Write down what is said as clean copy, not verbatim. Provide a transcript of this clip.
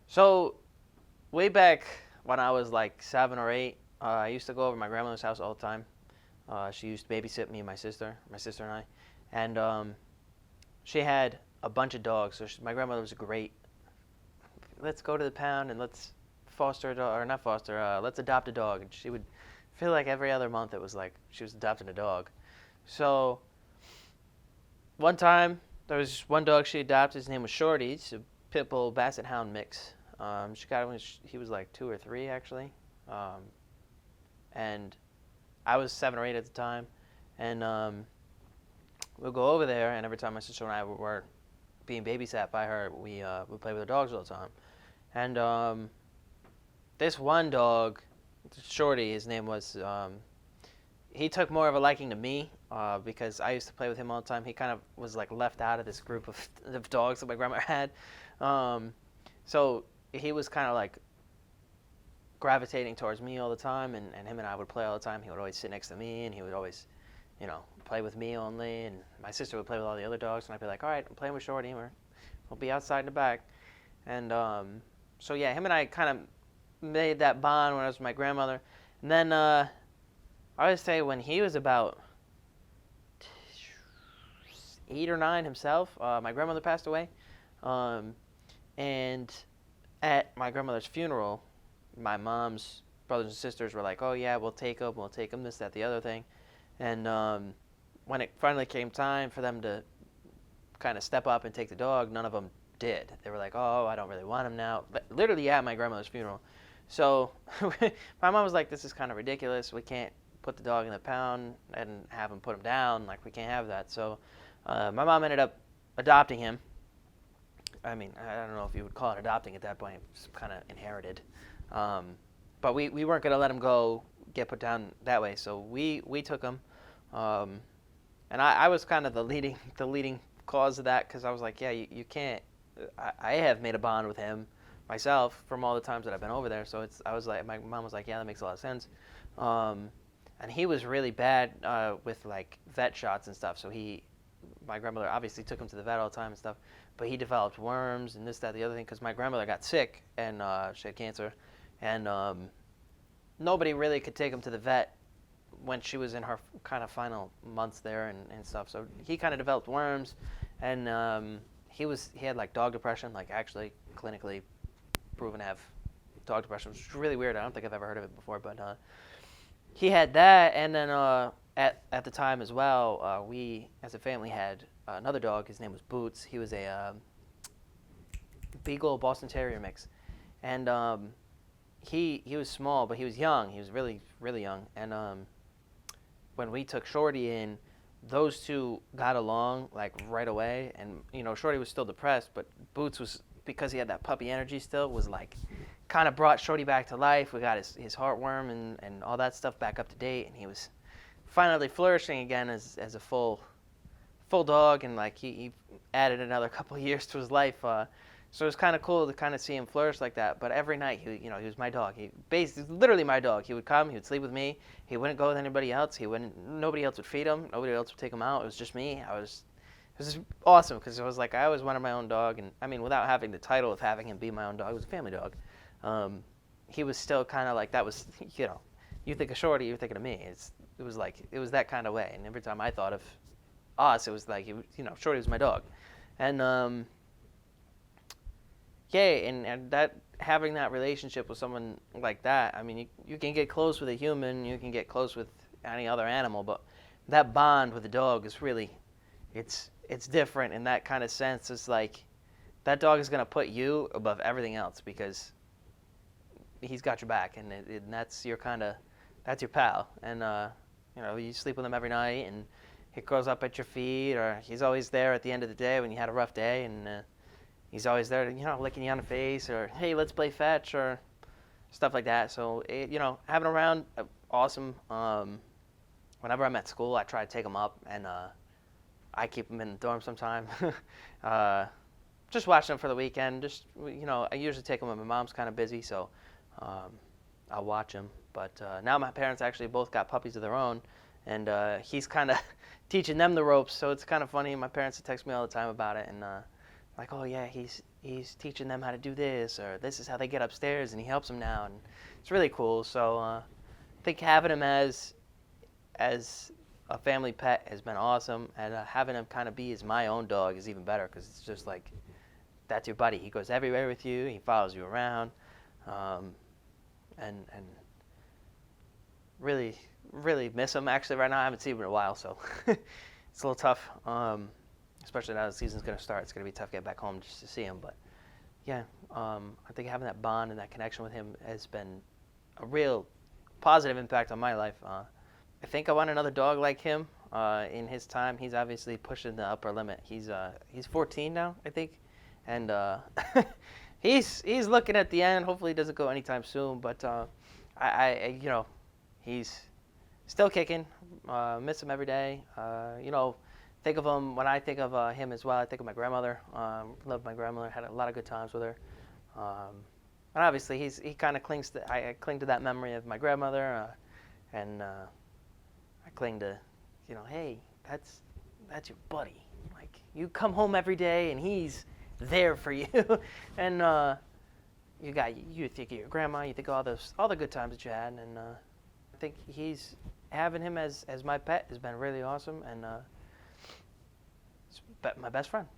So way back when I was like 7 or 8, I used to go over to my grandmother's house all the time. She used to babysit me and my sister and I, and she had a bunch of dogs. So my grandmother was great. Let's go to the pound and let's foster a dog, or not foster. Let's adopt a dog. And she would feel like every other month it was like she was adopting a dog. So one time there was one dog she adopted. His name was Shorty. It's a pit bull basset hound mix. She got him when he was like 2 or 3 actually, um, and I was 7 or 8 at the time, and we'll go over there, and every time my sister and I were being babysat by her, we play with the dogs all the time. And this one dog, Shorty, his name was, he took more of a liking to me because I used to play with him all the time. He kind of was like left out of this group of dogs that my grandma had. Um, so he was kind of like gravitating towards me all the time, and him and I would play all the time. He would always sit next to me, and he would always, play with me only. And my sister would play with all the other dogs, and I'd be like, all right, I'm playing with Shorty. We'll be outside in the back. And so yeah, him and I kind of made that bond when I was with my grandmother. And then I would say when he was about 8 or 9 himself, my grandmother passed away. Um, and at my grandmother's funeral, my mom's brothers and sisters were like, "Oh yeah, we'll take him, this, that, the other thing." And when it finally came time for them to kind of step up and take the dog, none of them did. They were like, "Oh, I don't really want him now." But literally at my grandmother's funeral. So my mom was like, "This is kind of ridiculous. We can't put the dog in the pound and have him put him down. Like we can't have that." So my mom ended up adopting him. I mean, I don't know if you would call it adopting at that point. It's kind of inherited. Um, but we weren't going to let him go get put down that way. So we took him. Um, and I was kind of the leading cause of that because I was like, yeah, you can't. I have made a bond with him myself from all the times that I've been over there. So I was like, my mom was like, yeah, that makes a lot of sense. Um, and he was really bad with like vet shots and stuff. So my grandmother obviously took him to the vet all the time and stuff. But he developed worms and this, that, the other thing because my grandmother got sick and she had cancer, and nobody really could take him to the vet when she was in her kind of final months there and stuff. So he kind of developed worms, and he had like dog depression, like actually clinically proven to have dog depression, which is really weird. I don't think I've ever heard of it before, but he had that, and then at the time as well, we as a family had another dog. His name was Boots. He was a Beagle Boston Terrier mix, and he was small, but he was young. He was really really young, and when we took Shorty in, those two got along like right away. And Shorty was still depressed, but Boots was, because he had that puppy energy still, was like kind of brought Shorty back to life. We got his heartworm and all that stuff back up to date, and he was finally flourishing again as a full dog, and like he added another couple of years to his life. So it was kind of cool to kind of see him flourish like that. But every night, he was my dog. He basically literally my dog. He would come, he would sleep with me. He wouldn't go with anybody else. Nobody else would feed him. Nobody else would take him out. It was just me. It was just awesome because it was like I always wanted my own dog, and I mean without having the title of having him be my own dog, it was a family dog. He was still kind of like that was you think of Shorty, you're thinking of me. It was that kind of way. And every time I thought of us, it was like Shorty was my dog, and yeah, and that having that relationship with someone like that, I mean, you can get close with a human, you can get close with any other animal, but that bond with the dog is really, it's different in that kind of sense. It's like that dog is gonna put you above everything else because he's got your back, and that's that's your pal, and you sleep with him every night, and he curls up at your feet, or he's always there at the end of the day when you had a rough day, and he's always there, licking you on the face, or hey, let's play fetch, or stuff like that. So having around, awesome. Whenever I'm at school, I try to take him up, and I keep him in the dorm sometime. Just watching him for the weekend. I usually take him when my mom's kind of busy, so I'll watch him. But now my parents actually both got puppies of their own, and he's kind of teaching them the ropes. So it's kind of funny. My parents text me all the time about it, and like, oh yeah, he's he's teaching them how to do this, or this is how they get upstairs, and he helps them now, and it's really cool. So I think having him as a family pet has been awesome, and having him kind of be as my own dog is even better because it's just like that's your buddy. He goes everywhere with you. He follows you around, and really really miss him actually right now. I haven't seen him in a while, so it's a little tough. Especially now the season's going to start. It's going to be tough to get back home just to see him. But yeah, I think having that bond and that connection with him has been a real positive impact on my life. I think I want another dog like him. In his time, he's obviously pushing the upper limit. He's 14 now, I think, and he's looking at the end. Hopefully, it doesn't go anytime soon. But I he's still kicking. Miss him every day. Think of him when I think of him as well. I think of my grandmother. Loved my grandmother. Had a lot of good times with her. And obviously, he kind of clings to. I cling to that memory of my grandmother, and I cling to, hey, that's your buddy. Like you come home every day, and he's there for you. And you think of your grandma. You think of all the good times that you had, and I think having him as my pet has been really awesome, and my best friend.